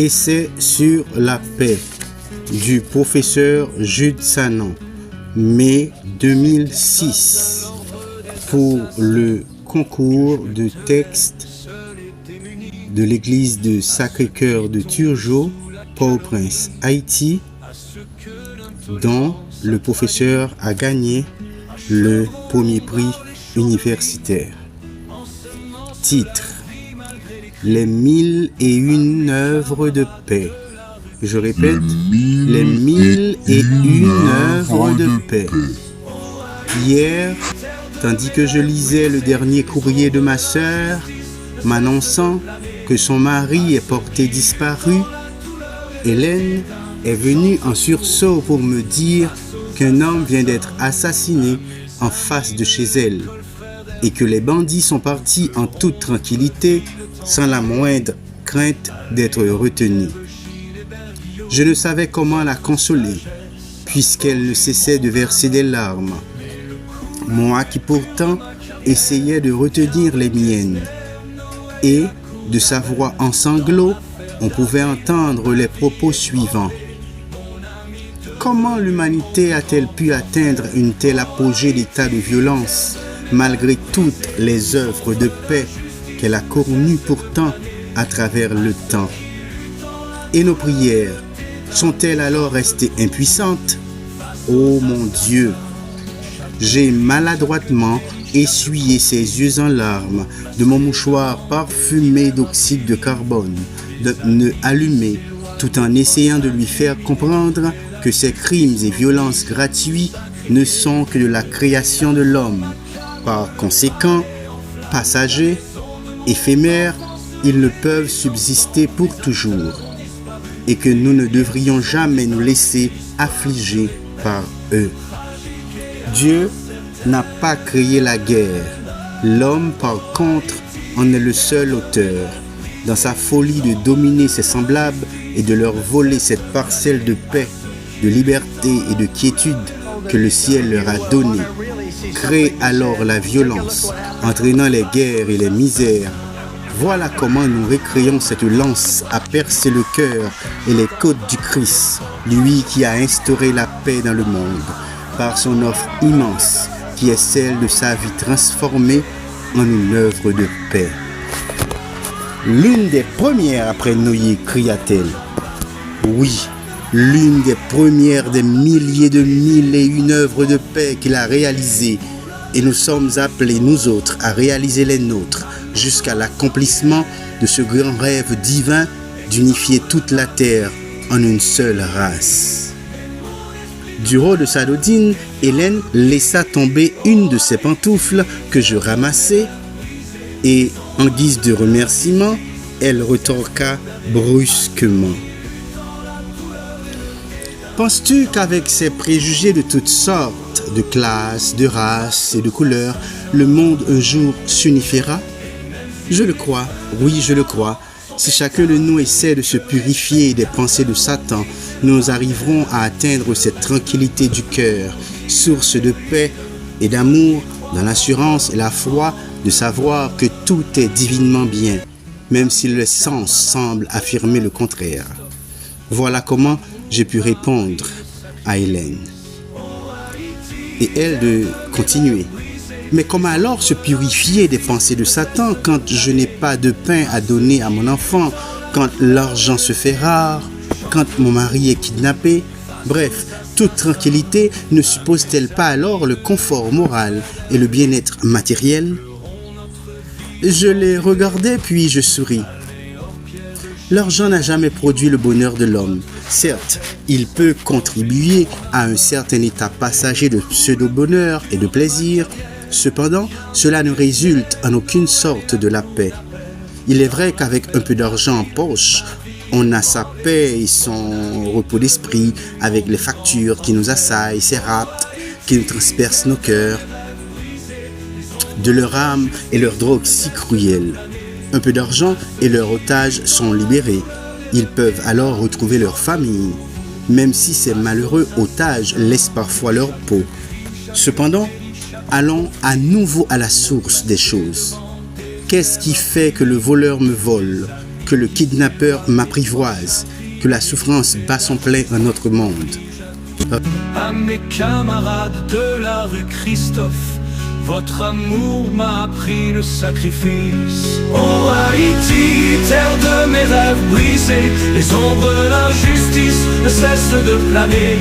Essai sur la paix du professeur Jude Sanon, mai 2006, pour le concours de texte de l'église de Sacré-Cœur de Turgeau, Port-au-Prince, Haïti, dont le professeur a gagné le premier prix universitaire. Titre: Les 1001 œuvres de paix. Je répète, les 1001 œuvres de paix. Hier, tandis que je lisais le dernier courrier de ma sœur, m'annonçant que son mari est porté disparu, Hélène est venue en sursaut pour me dire qu'un homme vient d'être assassiné en face de chez elle et que les bandits sont partis en toute tranquillité sans la moindre crainte d'être retenus. Je ne savais comment la consoler puisqu'elle ne cessait de verser des larmes. Moi qui pourtant essayais de retenir les miennes. Et, de sa voix en sanglots, on pouvait entendre les propos suivants. Comment l'humanité a-t-elle pu atteindre une telle apogée d'état de violence, malgré toutes les œuvres de paix qu'elle a connues pourtant à travers le temps? Et nos prières, sont-elles alors restées impuissantes? Oh mon Dieu! J'ai maladroitement essuyé ses yeux en larmes de mon mouchoir parfumé d'oxyde de carbone, de pneus allumés, tout en essayant de lui faire comprendre que ces crimes et violences gratuits ne sont que de la création de l'homme. Par conséquent, passagers, éphémères, ils ne peuvent subsister pour toujours, et que nous ne devrions jamais nous laisser affliger par eux. Dieu n'a pas créé la guerre. L'homme, par contre, en est le seul auteur. Dans sa folie de dominer ses semblables et de leur voler cette parcelle de paix, de liberté et de quiétude que le ciel leur a donnée, crée alors la violence, entraînant les guerres et les misères. Voilà comment nous récréons cette lance à percer le cœur et les côtes du Christ, lui qui a instauré la paix dans le monde, par son offre immense, qui est celle de sa vie transformée en une œuvre de paix. L'une des premières après Noé, cria-t-elle. Oui, l'une des premières des milliers de 1001 œuvres de paix qu'il a réalisées, et nous sommes appelés, nous autres, à réaliser les nôtres, jusqu'à l'accomplissement de ce grand rêve divin d'unifier toute la terre en une seule race. Du haut de sa dodine, Hélène laissa tomber une de ses pantoufles que je ramassai et, en guise de remerciement, elle retorqua brusquement. Penses-tu qu'avec ses préjugés de toutes sortes, de classes, de races et de couleurs, le monde un jour s'unifiera? Je le crois, oui, je le crois. Si chacun de nous essaie de se purifier des pensées de Satan, nous arriverons à atteindre cette tranquillité du cœur, source de paix et d'amour, dans l'assurance et la foi de savoir que tout est divinement bien, même si le sens semble affirmer le contraire. Voilà comment j'ai pu répondre à Hélène. Et elle de continuer. Mais comment alors se purifier des pensées de Satan quand je n'ai pas de pain à donner à mon enfant, quand l'argent se fait rare, quand mon mari est kidnappé? Bref, toute tranquillité ne suppose-t-elle pas alors le confort moral et le bien-être matériel? Je les regardais puis je souris. L'argent n'a jamais produit le bonheur de l'homme. Certes, il peut contribuer à un certain état passager de pseudo-bonheur et de plaisir. Cependant, cela ne résulte en aucune sorte de la paix. Il est vrai qu'avec un peu d'argent en poche, on a sa paix et son repos d'esprit avec les factures qui nous assaillent, ces rapts qui nous transpercent nos cœurs, de leur âme et leur drogue si cruelle. Un peu d'argent et leurs otages sont libérés. Ils peuvent alors retrouver leur famille, même si ces malheureux otages laissent parfois leur peau. Cependant, allons à nouveau à la source des choses. Qu'est-ce qui fait que le voleur me vole, que le kidnappeur m'apprivoise, que la souffrance bat son plein en notre monde. À mes camarades de la rue Christophe, votre amour m'a appris le sacrifice. Oh Haïti, terre de mes rêves brisés, les ombres de l'injustice ne cessent de planer.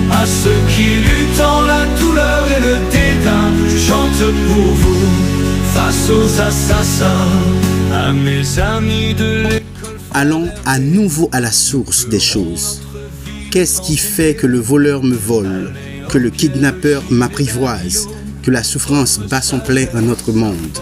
À ceux qui luttent en la douleur et le dédain, je chante pour vous, face aux assassins. À mes amis de l'école. Allons à nouveau à la source des choses. Qu'est-ce qui fait que le voleur me vole, que le kidnappeur m'apprivoise, que la souffrance bat son plein en notre monde?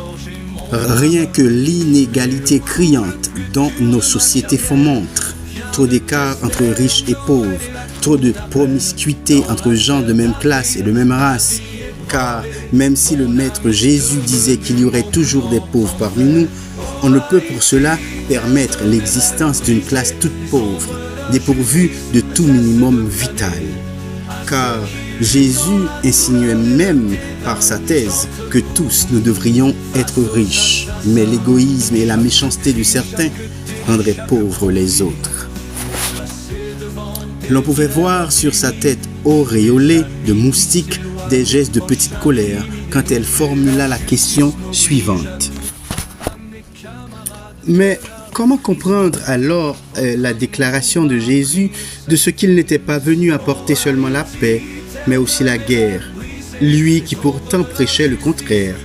Rien que l'inégalité criante dont nos sociétés font montre. Trop d'écart entre riches et pauvres, trop de promiscuité entre gens de même classe et de même race. Car même si le Maître Jésus disait qu'il y aurait toujours des pauvres parmi nous, on ne peut pour cela permettre l'existence d'une classe toute pauvre, dépourvue de tout minimum vital. Car Jésus insinuait même par sa thèse que tous nous devrions être riches, mais l'égoïsme et la méchanceté de certains rendraient pauvres les autres. L'on pouvait voir sur sa tête auréolée de moustique des gestes de petite colère quand elle formula la question suivante. Mais comment comprendre alors la déclaration de Jésus de ce qu'il n'était pas venu apporter seulement la paix, mais aussi la guerre, lui qui pourtant prêchait le contraire?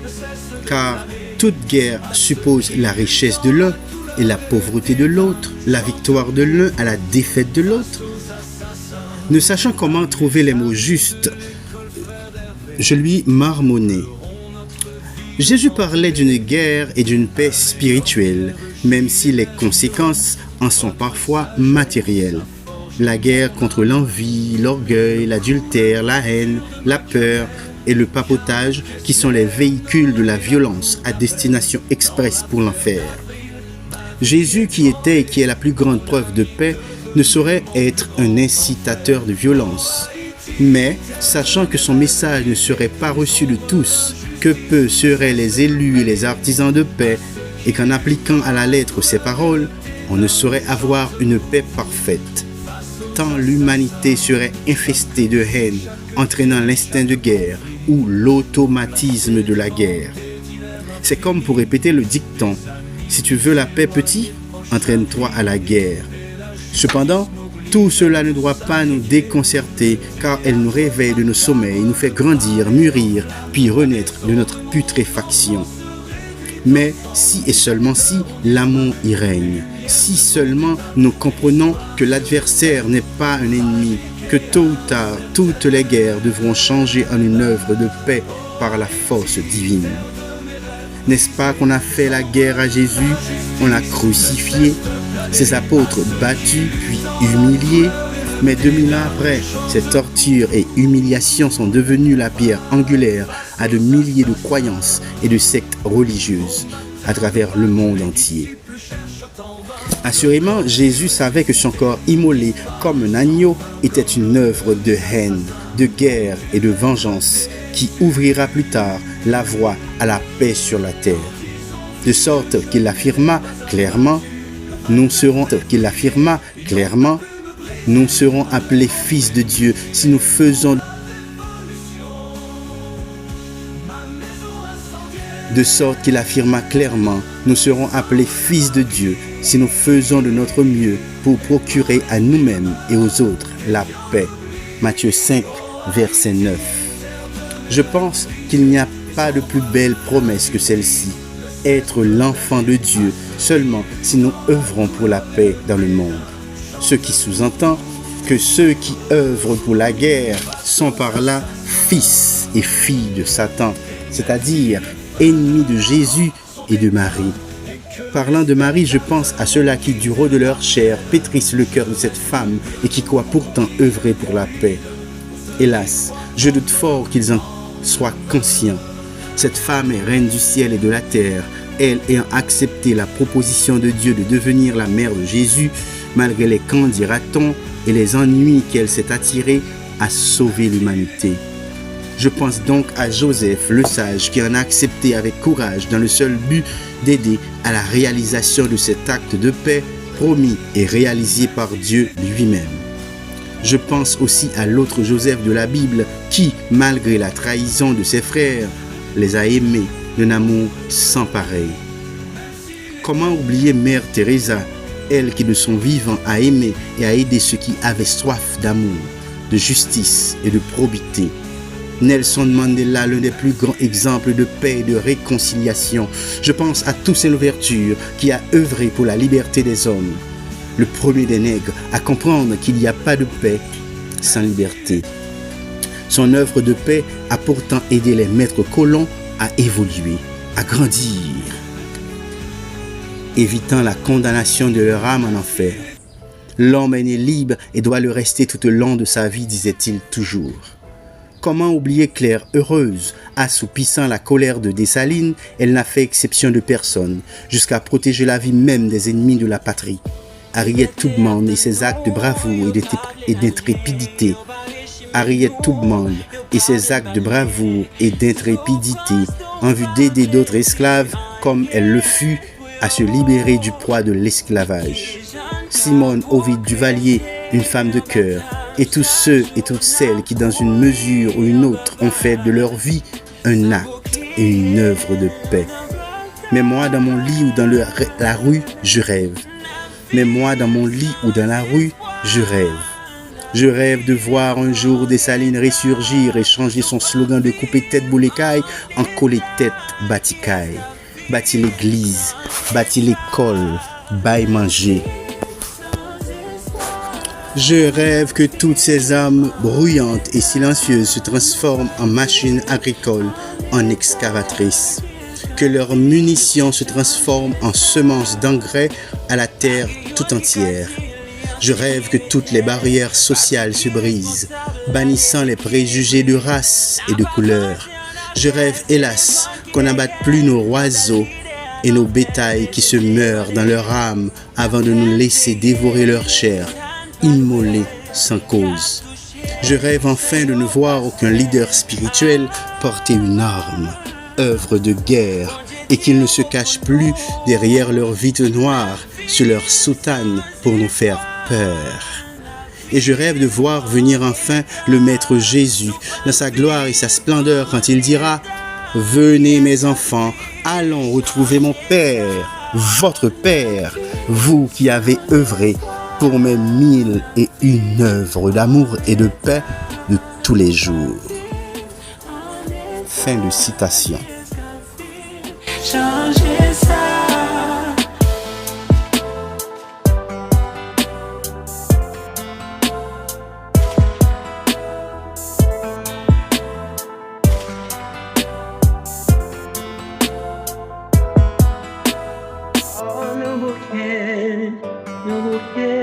Car toute guerre suppose la richesse de l'un et la pauvreté de l'autre, la victoire de l'un à la défaite de l'autre. Ne sachant comment trouver les mots justes, je lui marmonnai. Jésus parlait d'une guerre et d'une paix spirituelle, même si les conséquences en sont parfois matérielles. La guerre contre l'envie, l'orgueil, l'adultère, la haine, la peur et le papotage qui sont les véhicules de la violence à destination expresse pour l'enfer. Jésus, qui était et qui est la plus grande preuve de paix, ne saurait être un incitateur de violence. Mais, sachant que son message ne serait pas reçu de tous, que peu seraient les élus et les artisans de paix, et qu'en appliquant à la lettre ces paroles, on ne saurait avoir une paix parfaite. Tant l'humanité serait infestée de haine, entraînant l'instinct de guerre ou l'automatisme de la guerre. C'est comme pour répéter le dicton: si tu veux la paix, petit, entraîne-toi à la guerre. Cependant, tout cela ne doit pas nous déconcerter, car elle nous réveille de nos sommeils, nous fait grandir, mûrir, puis renaître de notre putréfaction. Mais si et seulement si l'amour y règne, si seulement nous comprenons que l'adversaire n'est pas un ennemi, que tôt ou tard, toutes les guerres devront changer en une œuvre de paix par la force divine. N'est-ce pas qu'on a fait la guerre à Jésus, on l'a crucifié, ses apôtres battus puis humiliés, mais 2000 ans après, ces tortures et humiliations sont devenues la pierre angulaire à de milliers de croyances et de sectes religieuses à travers le monde entier. Assurément, Jésus savait que son corps immolé comme un agneau était une œuvre de haine, de guerre et de vengeance qui ouvrira plus tard la voie à la paix sur la terre. De sorte qu'il affirma clairement, nous serons appelés fils de Dieu si nous faisons de sorte qu'il affirma clairement, nous serons appelés fils de Dieu si nous faisons de notre mieux pour procurer à nous-mêmes et aux autres la paix. Matthieu 5, verset 9. Je pense qu'il n'y a pas de plus belle promesse que celle-ci. Être l'enfant de Dieu seulement si nous œuvrons pour la paix dans le monde. Ce qui sous-entend que ceux qui œuvrent pour la guerre sont par là fils et filles de Satan, c'est-à-dire ennemis de Jésus et de Marie. Parlant de Marie, je pense à ceux-là qui, du haut de leur chair, pétrissent le cœur de cette femme et qui croient pourtant œuvrer pour la paix. Hélas, je doute fort qu'ils en soient conscients. Cette femme est reine du ciel et de la terre, elle ayant accepté la proposition de Dieu de devenir la mère de Jésus, malgré les camps, dira-t-on, et les ennuis qu'elle s'est attirés à sauver l'humanité. Je pense donc à Joseph, le sage, qui en a accepté avec courage dans le seul but d'aider à la réalisation de cet acte de paix promis et réalisé par Dieu lui-même. Je pense aussi à l'autre Joseph de la Bible qui, malgré la trahison de ses frères, les a aimés d'un amour sans pareil. Comment oublier Mère Teresa, elle qui de son vivant a aimé et a aidé ceux qui avaient soif d'amour, de justice et de probité. Nelson Mandela, l'un des plus grands exemples de paix et de réconciliation. Je pense à Toussaint Louverture qui a œuvré pour la liberté des hommes. Le premier des nègres à comprendre qu'il n'y a pas de paix sans liberté. Son œuvre de paix a pourtant aidé les maîtres colons à évoluer, à grandir, évitant la condamnation de leur âme en enfer. L'homme est né libre et doit le rester tout au long de sa vie, disait-il toujours. Comment oublier Claire heureuse, assoupissant la colère de Dessalines, elle n'a fait exception de personne, jusqu'à protéger la vie même des ennemis de la patrie. Harriet Tubman et ses actes de bravoure et d'intrépidité. Harriet Tubman et ses actes de bravoure et d'intrépidité en vue d'aider d'autres esclaves comme elle le fut à se libérer du poids de l'esclavage. Simone Ovid Duvalier, une femme de cœur, et tous ceux et toutes celles qui, dans une mesure ou une autre, ont fait de leur vie un acte et une œuvre de paix. Mais moi, dans mon lit ou dans la rue, je rêve. Mais moi, dans mon lit ou dans la rue, je rêve. Je rêve de voir un jour Dessalines ressurgir et changer son slogan de couper tête boulécaille en coller tête baticaille. Bâti l'église, bâti l'école, bail manger. Je rêve que toutes ces âmes bruyantes et silencieuses se transforment en machines agricoles, en excavatrices. Que leurs munitions se transforment en semences d'engrais à la terre tout entière. Je rêve que toutes les barrières sociales se brisent, bannissant les préjugés de race et de couleur. Je rêve, hélas, qu'on n'abatte plus nos oiseaux et nos bétails qui se meurent dans leur âme avant de nous laisser dévorer leur chair, immolés sans cause. Je rêve enfin de ne voir aucun leader spirituel porter une arme, œuvre de guerre, et qu'ils ne se cachent plus derrière leur vitre noire, sur leur soutane pour nous faire peur. Et je rêve de voir venir enfin le Maître Jésus dans sa gloire et sa splendeur quand il dira « Venez mes enfants, allons retrouver mon Père, votre Père, vous qui avez œuvré pour mes 1001 œuvres d'amour et de paix de tous les jours. » Fin de citation. Changer ça. Oh, le bouquet,